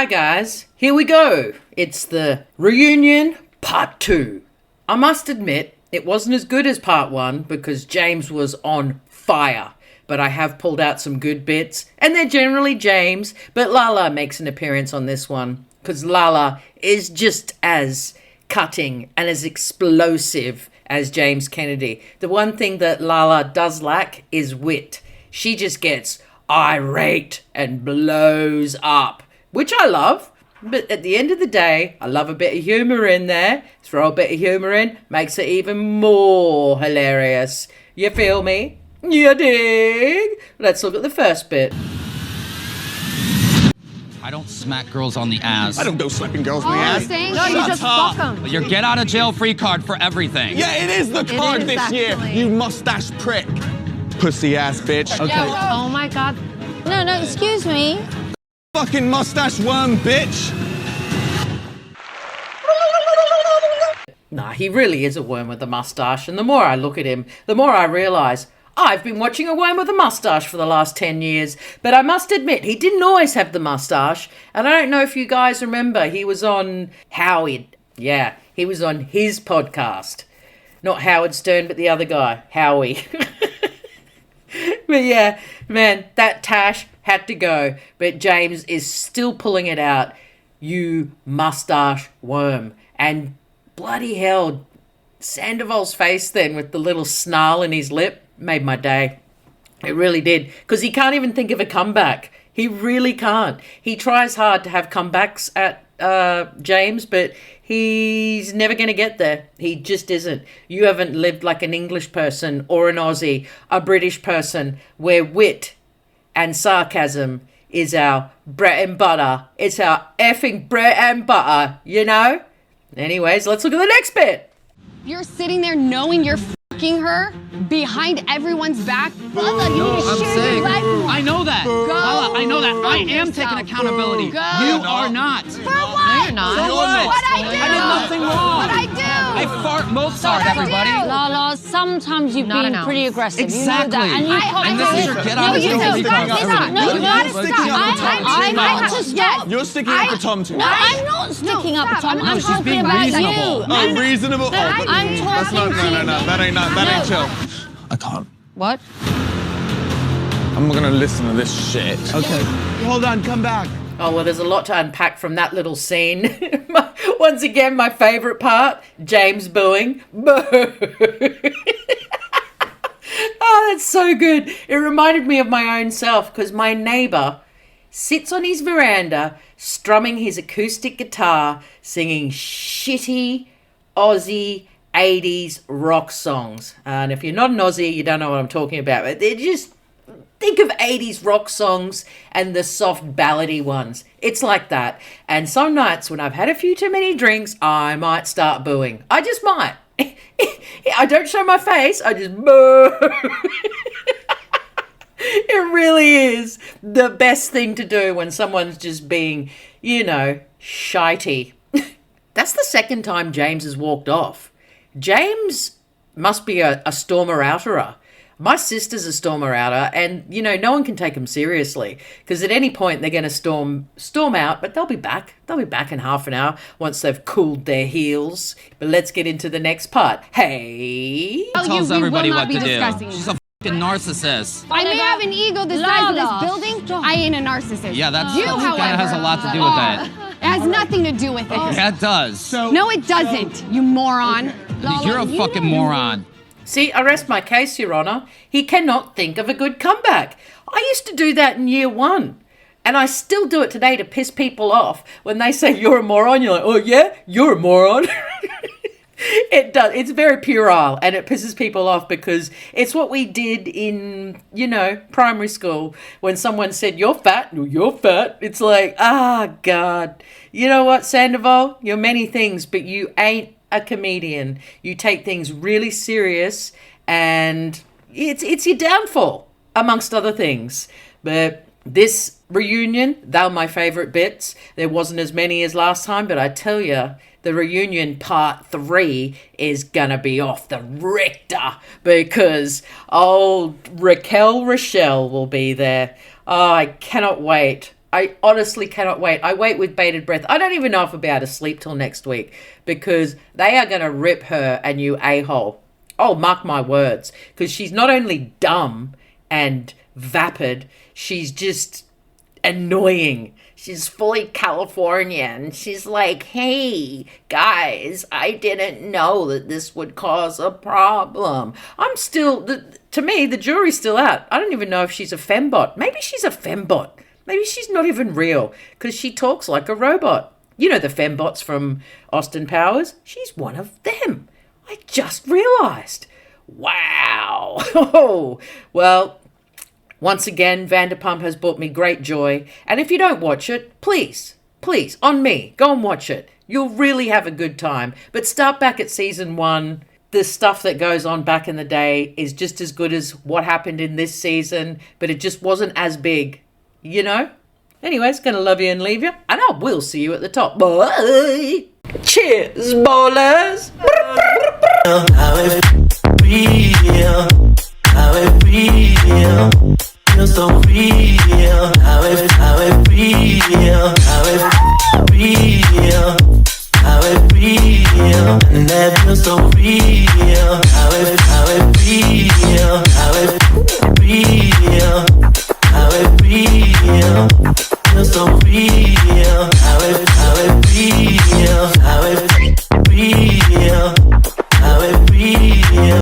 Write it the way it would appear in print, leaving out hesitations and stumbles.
guys, here we go. It's the reunion part 2. I must admit, it wasn't as good as part 1 because James was on fire. But I have pulled out some good bits, and they're generally James, but Lala makes an appearance on this one because Lala is just as cutting and as explosive as James Kennedy. The one thing that Lala does lack is wit. She just gets irate and blows up, which I love. But at the end of the day, I love a bit of humour in there. Throw a bit of humour in, makes it even more hilarious. You feel me? You dig? Let's look at the first bit. I don't smack girls on the ass. I don't go slapping girls in the ass. No, you just fuck them. Your get out of jail free card for everything. Yeah, it is the card this year, you mustache prick. Pussy ass bitch. Okay. Oh my god. No, excuse me. Fucking mustache worm bitch. Nah, he really is a worm with a mustache, and the more I look at him, the more I realise I've been watching a worm with a mustache for the last 10 years. But I must admit, he didn't always have the mustache, and I don't know if you guys remember, he was on Howard. Yeah, he was on his podcast. Not Howard Stern, but the other guy, Howie. But yeah, man, that tash had to go. But James is still pulling it out. You mustache worm. And bloody hell, Sandoval's face then with the little snarl in his lip made my day. It really did. Because he can't even think of a comeback. He really can't. He tries hard to have comebacks at James, but he's never going to get there. He just isn't. You haven't lived like an English person or an Aussie, a British person, where wit and sarcasm is our bread and butter. It's our effing bread and butter, you know? Anyways, let's look at the next bit. You're sitting there knowing you're fucking her behind everyone's back. Lala, you need to share your life more. I know that. Lala, I know that. I am taking accountability. You are not. For what? You're not. So what? What I do? I did nothing wrong. What I do? I fart most hard, everybody. Lala, sometimes you've been pretty aggressive. Exactly. You know that. And this is your get out of jail free card. No, you gotta stop. You're sticking up for Tom too No, much. I'm not sticking up for Tom. No, I'm she's talking being about reasonable. you. Oh, reasonable. Oh, I'm that's not. talking No. That ain't chill. I can't. What? I'm not gonna listen to this shit. Okay. Hold on, come back. Oh, well, there's a lot to unpack from that little scene. Once again, my favourite part, James booing. Boo! Oh, that's so good. It reminded me of my own self because my neighbour sits on his veranda strumming his acoustic guitar, singing shitty Aussie 80s rock songs. And if you're not an Aussie, you don't know what I'm talking about. But they're just... Think of 80s rock songs and the soft ballady ones. It's like that. And some nights when I've had a few too many drinks, I might start booing. I just might. I don't show my face. I just boo. It really is the best thing to do when someone's just being, you know, shitey. That's the second time James has walked off. James must be a stormer outerer. My sister's a stormer outer, and, you know, no one can take them seriously because at any point they're going to storm out, but they'll be back. They'll be back in half an hour once they've cooled their heels. But let's get into the next part. Hey. Tells everybody what to do. Discussing. She's a fucking narcissist. I may have an ego the size of this building. I ain't a narcissist. Yeah, that's you, that however, has a lot to do with that. It has nothing to do with it. Yeah, it does. No, it doesn't, you moron. You're a fucking moron. See, I rest my case, Your Honour. He cannot think of a good comeback. I used to do that in year 1. And I still do it today to piss people off. When they say you're a moron, you're like, oh yeah, you're a moron. It does. It's very puerile and it pisses people off because it's what we did in, you know, primary school when someone said, you're fat. No, you're fat. It's like, God. You know what, Sandoval? You're many things, but you ain't a comedian. You take things really serious and it's your downfall, amongst other things. But this reunion, they were my favourite bits. There wasn't as many as last time, but I tell you, the reunion part 3 is gonna be off the Richter because old Rochelle will be there. Oh, I cannot wait I honestly cannot wait. I wait with bated breath. I don't even know if I'll be able to sleep till next week because they are going to rip her a new a-hole. Oh, mark my words. Because she's not only dumb and vapid, she's just annoying. She's fully Californian. She's like, hey, guys, I didn't know that this would cause a problem. I'm still, to me, the jury's still out. I don't even know if she's a fembot. Maybe she's a fembot. Maybe she's not even real because she talks like a robot. You know the fembots from Austin Powers? She's one of them. I just realised. Wow. Oh, well, once again, Vanderpump has brought me great joy. And if you don't watch it, please, on me, go and watch it. You'll really have a good time. But start back at season 1. The stuff that goes on back in the day is just as good as what happened in this season, but it just wasn't as big. You know? Anyways, gonna love you and leave you. And I will see you at the top. Bye! Cheers, ballers! How it real, how it real, feel so real. How it real, how it real, how it real, and that feels so real.